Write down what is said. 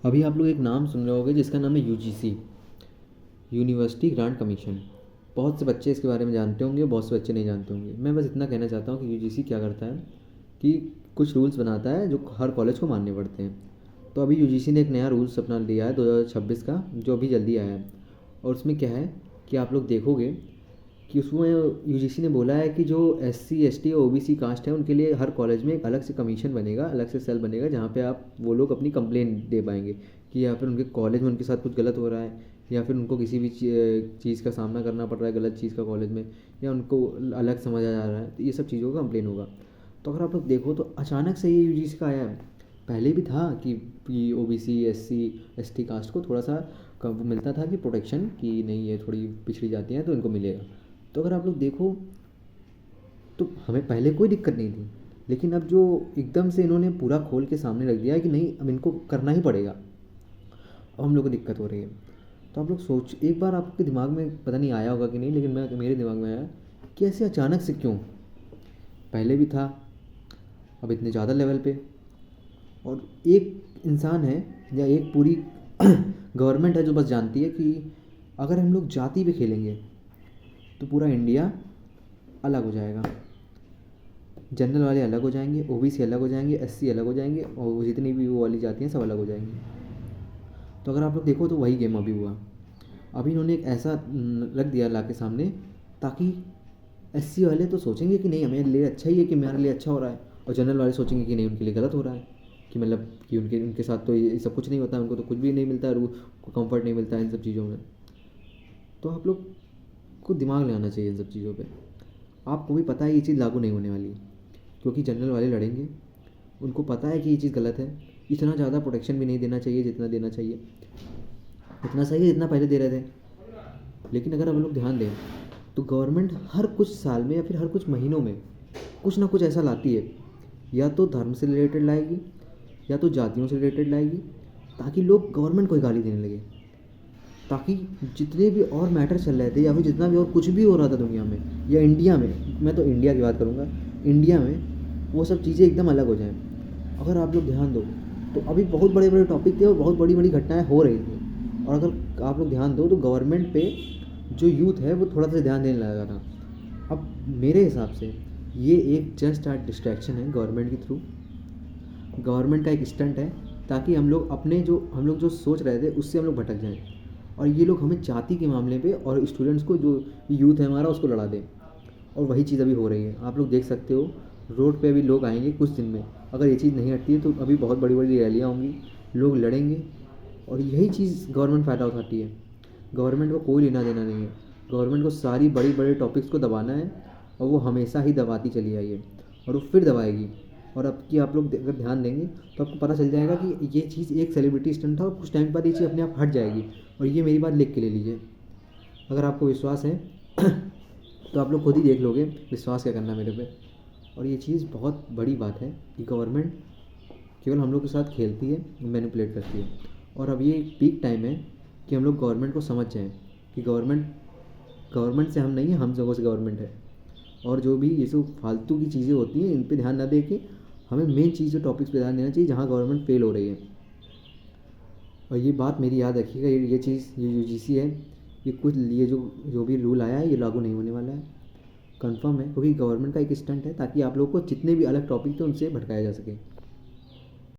अभी आप लोग एक नाम सुन रहे होंगे जिसका नाम है यूजीसी, यूनिवर्सिटी ग्रांट कमीशन। बहुत से बच्चे इसके बारे में जानते होंगे, बहुत से बच्चे नहीं जानते होंगे। मैं बस इतना कहना चाहता हूँ कि यूजीसी क्या करता है कि कुछ रूल्स बनाता है जो हर कॉलेज को मानने पड़ते हैं। तो अभी यूजीसी ने एक नया रूल्स अपना लिया है 2026 का, जो अभी जल्दी आया है। और उसमें क्या है कि आप लोग देखोगे कि उसमें यूजीसी ने बोला है कि जो एससी एसटी और ओबीसी कास्ट है उनके लिए हर कॉलेज में एक अलग से कमीशन बनेगा, अलग से सेल बनेगा, जहाँ पे आप वो लोग अपनी कंप्लेन दे पाएंगे कि या फिर उनके कॉलेज में उनके साथ कुछ गलत हो रहा है, या फिर उनको किसी भी चीज़ का सामना करना पड़ रहा है, गलत चीज़ का कॉलेज में, या उनको अलग समझा जा रहा है, तो ये सब चीज़ों का कंप्लेन होगा। तो अगर आप लोग देखो तो अचानक से ये यूजीसी का आया है। पहले भी था कि ओबीसी एससी एसटी कास्ट को थोड़ा सा कम मिलता था कि प्रोटेक्शन, कि नहीं ये थोड़ी पिछड़ी जाती हैं तो इनको मिलेगा। तो अगर आप लोग देखो तो हमें पहले कोई दिक्कत नहीं थी, लेकिन अब जो एकदम से इन्होंने पूरा खोल के सामने रख दिया है कि नहीं अब इनको करना ही पड़ेगा, अब हम लोग को दिक्कत हो रही है। तो आप लोग सोच, एक बार आपके दिमाग में पता नहीं आया होगा कि नहीं, लेकिन मेरे दिमाग में आया कि ऐसे अचानक से क्यों। पहले भी था, अब इतने ज़्यादा लेवल पे। और एक इंसान है या एक पूरी गवर्नमेंट है जो बस जानती है कि अगर हम लोग जाति पे खेलेंगे तो पूरा इंडिया अलग हो जाएगा। जनरल वाले अलग हो जाएंगे, ओबीसी अलग हो जाएंगे, एससी अलग हो जाएंगे, और वो जितनी भी वो वाली जाती हैं सब अलग हो जाएंगी। तो अगर आप लोग देखो तो वही गेम अभी हुआ। अभी इन्होंने एक ऐसा रख दिया ला के सामने, ताकि एससी वाले तो सोचेंगे कि नहीं हमें लिए अच्छा ही है कि हमारे लिए अच्छा हो रहा है, और जनरल वाले सोचेंगे कि नहीं उनके लिए गलत हो रहा है, कि मतलब कि उनके उनके साथ तो ये सब कुछ नहीं होता है, उनको तो कुछ भी नहीं मिलता है, को कंफर्ट नहीं मिलता है इन सब चीज़ों में। तो आप लोग को दिमाग लगाना चाहिए इन सब चीज़ों पे। आपको भी पता है ये चीज़ लागू नहीं होने वाली, क्योंकि जनरल वाले लड़ेंगे, उनको पता है कि ये चीज़ गलत है। इतना ज़्यादा प्रोटेक्शन भी नहीं देना चाहिए जितना देना चाहिए, इतना सही है जितना पहले दे रहे थे। लेकिन अगर हम लोग ध्यान दें तो गवर्नमेंट हर कुछ साल में या फिर हर कुछ महीनों में कुछ ना कुछ ऐसा लाती है, या तो धर्म से रिलेटेड लाएगी, या तो जातियों से रिलेटेड लाएगी, ताकि लोग गवर्नमेंट को ही गाली देने लगे, ताकि जितने भी और मैटर चल रहे थे या फिर जितना भी और कुछ भी हो रहा था दुनिया में या इंडिया में, मैं तो इंडिया की बात करूँगा, इंडिया में वो सब चीज़ें एकदम अलग हो जाएं। अगर आप लोग ध्यान दो तो अभी बहुत बड़े बड़े टॉपिक थे और बहुत बड़ी बड़ी घटनाएं हो रही थी, और अगर आप लोग ध्यान दो तो गवर्नमेंट पे जो यूथ है वो थोड़ा सा ध्यान देने लगा था। अब मेरे हिसाब से ये एक जस्ट आर्ट डिस्ट्रैक्शन है गवर्नमेंट के थ्रू, गवर्नमेंट का एक स्टंट है, ताकि हम लोग जो सोच रहे थे उससे हम लोग भटक जाएं, और ये लोग हमें जाति के मामले पे और स्टूडेंट्स को, जो यूथ है हमारा, उसको लड़ा दें। और वही चीज़ अभी हो रही है, आप लोग देख सकते हो रोड पे अभी लोग आएंगे कुछ दिन में, अगर ये चीज़ नहीं हटती है तो अभी बहुत बड़ी बड़ी रैलियाँ होंगी, लोग लड़ेंगे। और यही चीज़ गवर्नमेंट फ़ायदा उठाती है। गवर्नमेंट को कोई लेना देना नहीं है, गवर्नमेंट को सारी बड़ी बड़े टॉपिक्स को दबाना है, और वो हमेशा ही दबाती चली आई है, और वो फिर दबाएगी। और अब की आप लोग अगर ध्यान देंगे तो आपको पता चल जाएगा कि ये चीज़ एक सेलिब्रिटी स्टंट था, और कुछ टाइम बाद ये चीज़ अपने आप हट जाएगी। और ये मेरी बात लिख के ले लीजिए, अगर आपको विश्वास है तो आप लोग खुद ही देख लोगे विश्वास क्या करना है मेरे पे। और ये चीज़ बहुत बड़ी बात है कि गवर्नमेंट केवल हम लोग के साथ खेलती है, मैनिपुलेट करती है। और अब ये एक पीक टाइम है कि हम लोग गवर्नमेंट को समझ जाएं कि गवर्नमेंट गवर्नमेंट से हम नहीं है, हम लोगों से गवर्नमेंट है। और जो भी ये सब फालतू की चीज़ें होती हैं इन पे ध्यान ना दे के हमें मेन चीज़ टॉपिक्स पे ध्यान देना चाहिए जहाँ गवर्नमेंट फेल हो रही है। और ये बात मेरी याद रखिएगा, ये चीज़, ये यूजीसी है, ये कुछ ये जो जो भी रूल आया है ये लागू नहीं होने वाला है, कंफर्म है, क्योंकि गवर्नमेंट का एक स्टंट है ताकि आप लोग को जितने भी अलग टॉपिक थे उनसे भटकाया जा सके।